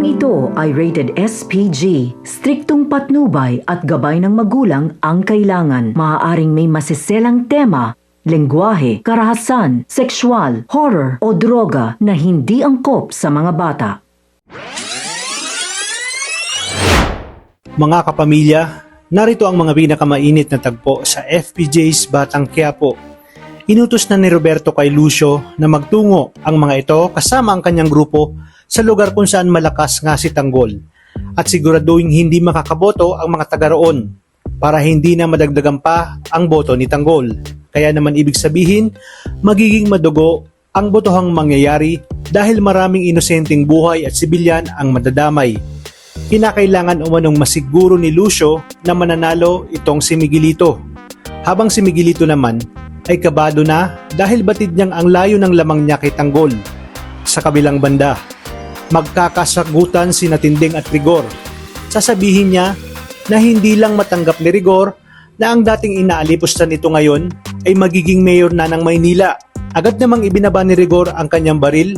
Programang ito ay rated SPG. Striktong patnubay at gabay ng magulang ang kailangan. Maaaring may masiselang tema, lengguwahe, karahasan, sexual, horror o droga na hindi angkop sa mga bata. Mga kapamilya, narito ang mga pinakamainit na tagpo sa FPJ's Batang Quiapo. Inutos na ni Roberto kay Lucio na magtungo ang mga ito kasama ang kanyang grupo sa lugar kung saan malakas nga si Tanggol at siguraduhin hindi makakaboto ang mga taga roon para hindi na madagdagan pa ang boto ni Tanggol. Kaya naman ibig sabihin, magiging madugo ang botohang mangyayari dahil maraming inosenteng buhay at sibilyan ang madadamay. Kinakailangan umanong masiguro ni Lucio na mananalo itong si Miguelito. Habang si Miguelito naman ay kabado na dahil batid niyang ang layo ng lamang niya kay Tanggol. Sa kabilang banda, magkakasagutan sina Tinding at Rigor. Sasabihin niya na hindi lang matanggap ni Rigor na ang dating inaalipusta nito ngayon ay magiging mayor na ng Maynila. Agad namang ibinaba ni Rigor ang kanyang baril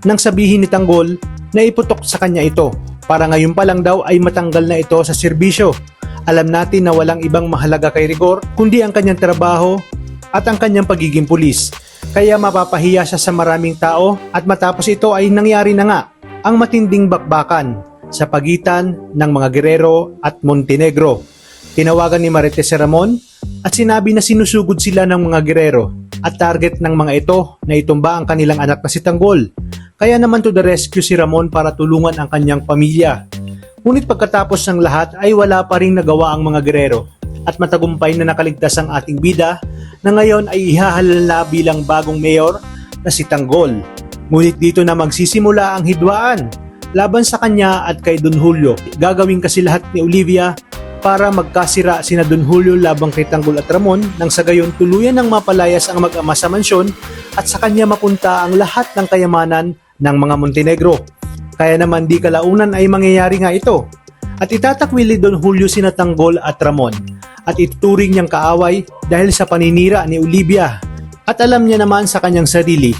nang sabihin ni Tanggol na iputok sa kanya ito para ngayon pa lang daw ay matanggal na ito sa serbisyo. Alam natin na walang ibang mahalaga kay Rigor kundi ang kanyang trabaho at ang kanyang pagiging pulis. Kaya mapapahiya siya sa maraming tao at matapos ito ay nangyari na nga ang matinding bakbakan sa pagitan ng mga Guerrero at Montenegro. Tinawagan ni Marites si Ramon at sinabi na sinusugod sila ng mga Guerrero at target ng mga ito na itumba ang kanilang anak na si Tanggol. Kaya naman to the rescue si Ramon para tulungan ang kanyang pamilya. Ngunit pagkatapos ng lahat ay wala pa ring nagawa ang mga Guerrero at matagumpay na nakaligtas ang ating bida na ngayon ay ihahalal na bilang bagong mayor na si Tanggol. Ngunit dito na magsisimula ang hidwaan laban sa kanya at kay Don Julio. Gagawin kasi lahat ni Olivia para magkasira sina Don Julio labang kay Tanggol at Ramon nang sa gayon tuluyan ng mapalayas ang mag-ama sa mansyon at sa kanya mapunta ang lahat ng kayamanan ng mga Montenegro. Kaya naman di kalaunan ay mangyayari nga ito. At itatakwil ni Don Julio sina Tanggol at Ramon at ituturing niyang kaaway dahil sa paninira ni Olivia. At alam niya naman sa kanyang sarili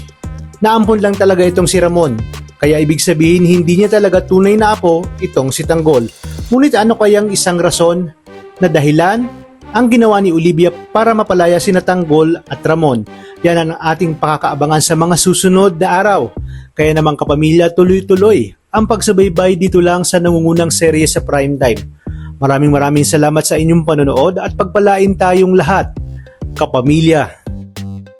na ampon lang talaga itong si Ramon. Kaya ibig sabihin hindi niya talaga tunay na apo itong si Tanggol. Ngunit ano kayang isang rason na dahilan ang ginawa ni Olivia para mapalaya sina Tanggol at Ramon? Yan ang ating pakakaabangan sa mga susunod na araw. Kaya naman kapamilya, tuloy-tuloy ang pagsubaybay dito lang sa nangungunang serye sa Primetime. Maraming salamat sa inyong panonood at pagpalain tayong lahat, kapamilya.